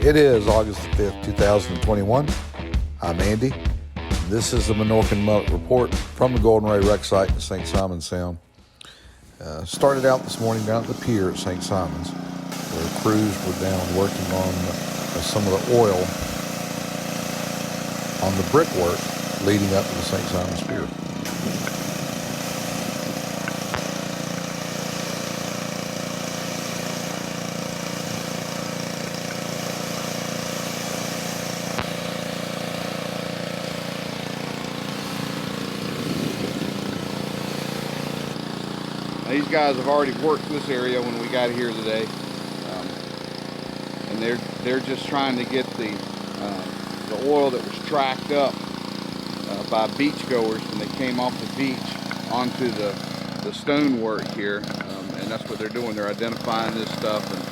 It is August the 5th, 2021. I'm Andy. This is the Minorcan Mullet Report from the Golden Ray Wreck Site in St. Simons Sound. Started out this morning down at the pier at St. Simons, where crews were down working on some of the oil on the brickwork leading up to the St. Simons Pier. These guys have already worked this area when we got here today, and they're just trying to get the oil that was tracked up by beachgoers when they came off the beach onto the stonework here, and that's what they're doing. They're identifying this stuff and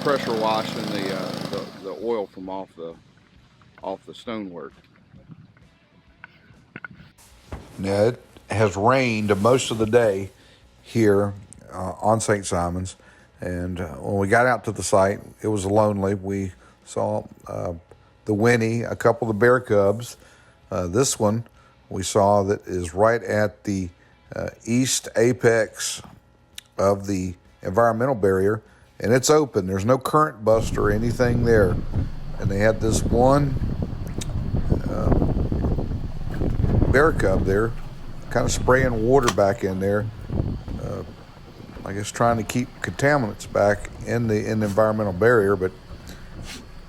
pressure washing the oil from off the stonework. Now, it has rained most of the day here on St. Simons, and when we got out to the site, it was lonely. We saw the Winnie, a couple of the bear cubs. This one we saw that is right at the east apex of the environmental barrier, and it's open. There's no current buster or anything there. And they had this one bear cub there, kind of spraying water back in there, I guess trying to keep contaminants back in the environmental barrier, but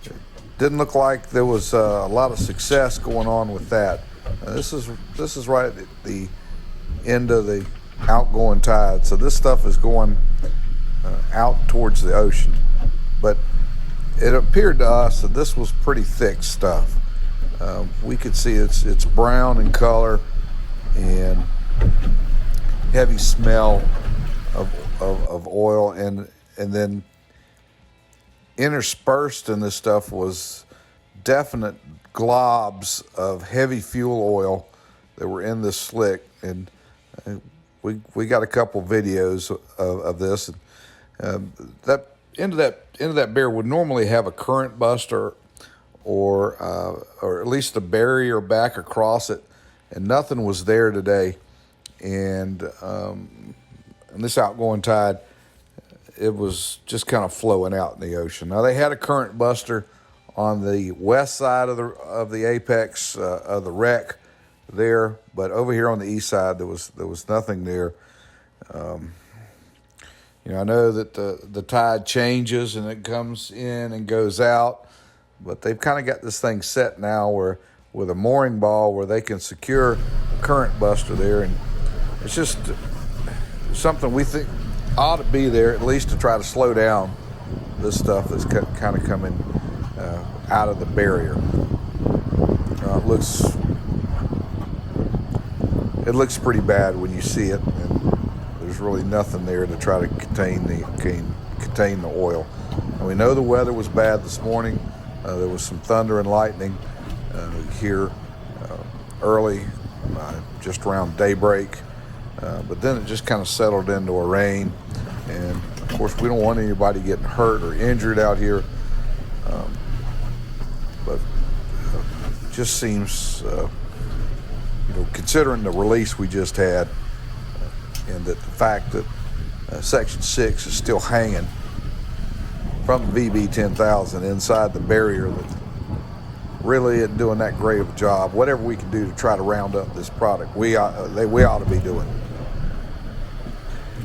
it didn't look like there was a lot of success going on with that. This is right at the end of the outgoing tide, so this stuff is going out towards the ocean. But it appeared to us that this was pretty thick stuff. We could see it's brown in color and heavy smell of oil, and then interspersed in this stuff was definite globs of heavy fuel oil that were in this slick. And we got a couple videos of this. That end of that bear would normally have a current buster or at least a barrier back across it, and nothing was there today. And this outgoing tide, it was just kind of flowing out in the ocean. Now, they had a current buster on the west side of the apex of the wreck there, but over here on the east side there was nothing there. I know that the tide changes and it comes in and goes out, but they've kind of got this thing set now where with a mooring ball where they can secure a current buster there, and it's just something we think ought to be there at least to try to slow down this stuff that's kind of coming out of the barrier. It looks pretty bad when you see it, and there's really nothing there to try to contain the oil. And we know the weather was bad this morning. There was some thunder and lightning here early, just around daybreak. But then it just kind of settled into a rain. And, of course, we don't want anybody getting hurt or injured out here. But it just seems, considering the release we just had, and that the fact that Section 6 is still hanging from VB 10,000 inside the barrier, that really isn't doing that great of a job. Whatever we can do to try to round up this product, we ought to be doing.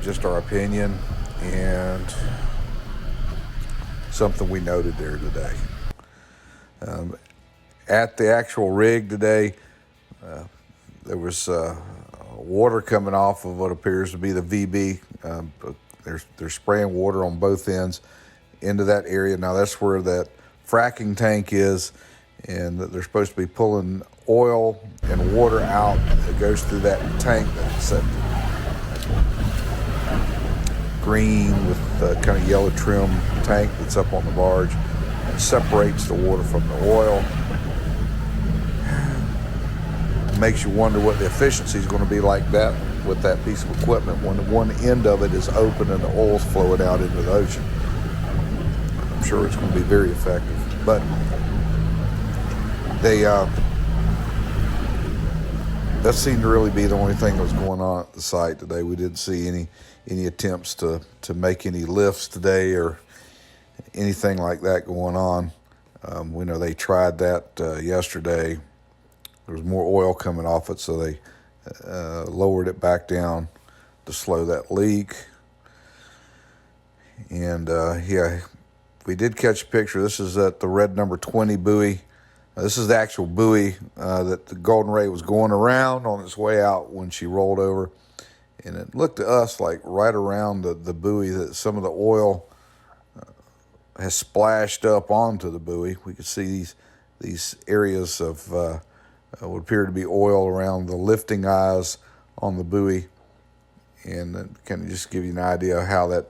Just our opinion and something we noted there today. At the actual rig today, there was water coming off of what appears to be the VB. They're spraying water on both ends into that area. Now that's where that fracking tank is, and they're supposed to be pulling oil and water out that goes through that tank that's green with kind of yellow trim tank that's up on the barge, and separates the water from the oil. It makes you wonder what the efficiency is going to be like that with that piece of equipment when one end of it is open and the oil's flowing out into the ocean. I'm sure it's going to be very effective. But that seemed to really be the only thing that was going on at the site today. We didn't see any attempts to make any lifts today or anything like that going on. We know they tried that yesterday. There was more oil coming off it, so they lowered it back down to slow that leak. And yeah, we did catch a picture. This is at the red number 20 buoy. This is the actual buoy that the Golden Ray was going around on its way out when she rolled over. And it looked to us like right around the buoy that some of the oil has splashed up onto the buoy. We could see these areas of what appear to be oil around the lifting eyes on the buoy. And that kind of just give you an idea of how that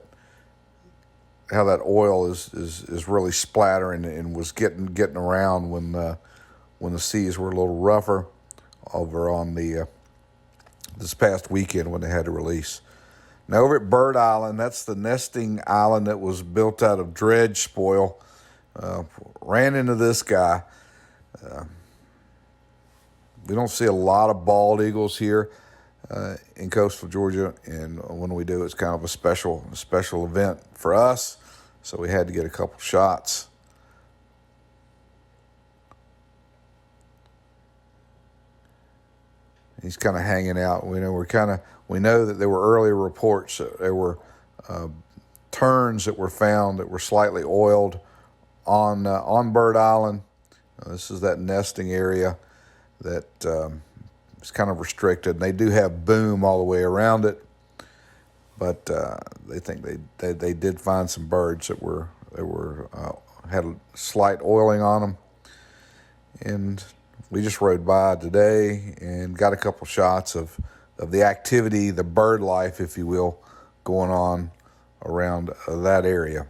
oil is really splattering and was getting around when the seas were a little rougher over on the this past weekend when they had to release. Now over at Bird Island, that's the nesting island that was built out of dredge spoil. Ran into this guy. We don't see a lot of bald eagles here in coastal Georgia, and when we do, it's kind of a special event for us. So we had to get a couple shots. He's kind of hanging out. We know that there were earlier reports that there were terns that were found that were slightly oiled on Bird Island. This is that nesting area that is kind of restricted. And they do have boom all the way around it, but they think they did find some birds that had a slight oiling on them. And we just rode by today and got a couple shots of the activity, the bird life, if you will, going on around that area.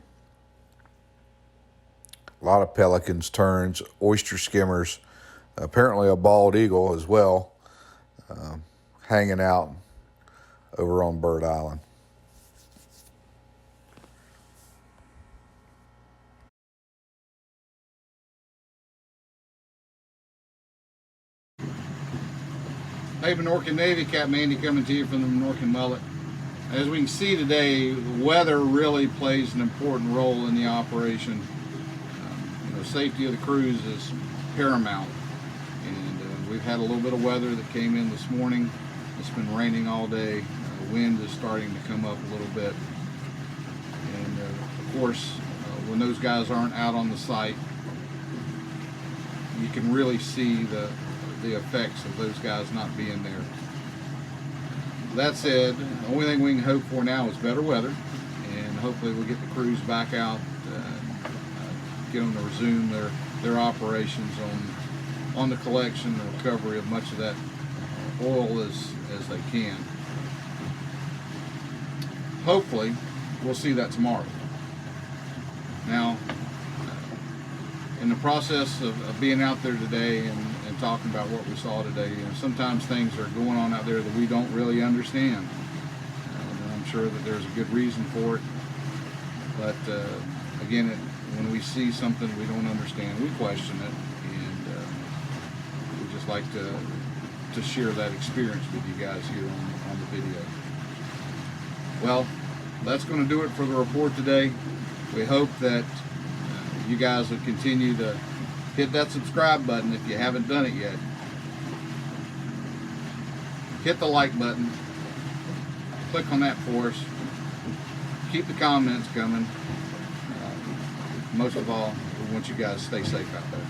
A lot of pelicans, terns, oyster skimmers, apparently a bald eagle as well, hanging out over on Bird Island. Hey, Minorcan Navy, Captain Andy coming to you from the Minorcan Mullet. As we can see today, the weather really plays an important role in the operation. Safety of the crews is paramount, and we've had a little bit of weather that came in this morning. It's been raining all day. Wind is starting to come up a little bit, and of course, when those guys aren't out on the site, you can really see the effects of those guys not being there. That said, the only thing we can hope for now is better weather, and hopefully we'll get the crews back out, get them to resume their operations on the collection and recovery of much of that oil as they can. Hopefully we'll see that tomorrow. Now, in the process of being out there today and talking about what we saw today, sometimes things are going on out there that we don't really understand. And I'm sure that there's a good reason for it. But again, when we see something we don't understand, we question it, and we just like to share that experience with you guys here on the video. Well, that's going to do it for the report today. We hope that you guys will continue to hit that subscribe button if you haven't done it yet. Hit the like button. Click on that for us. Keep the comments coming. Most of all, we want you guys to stay safe out there.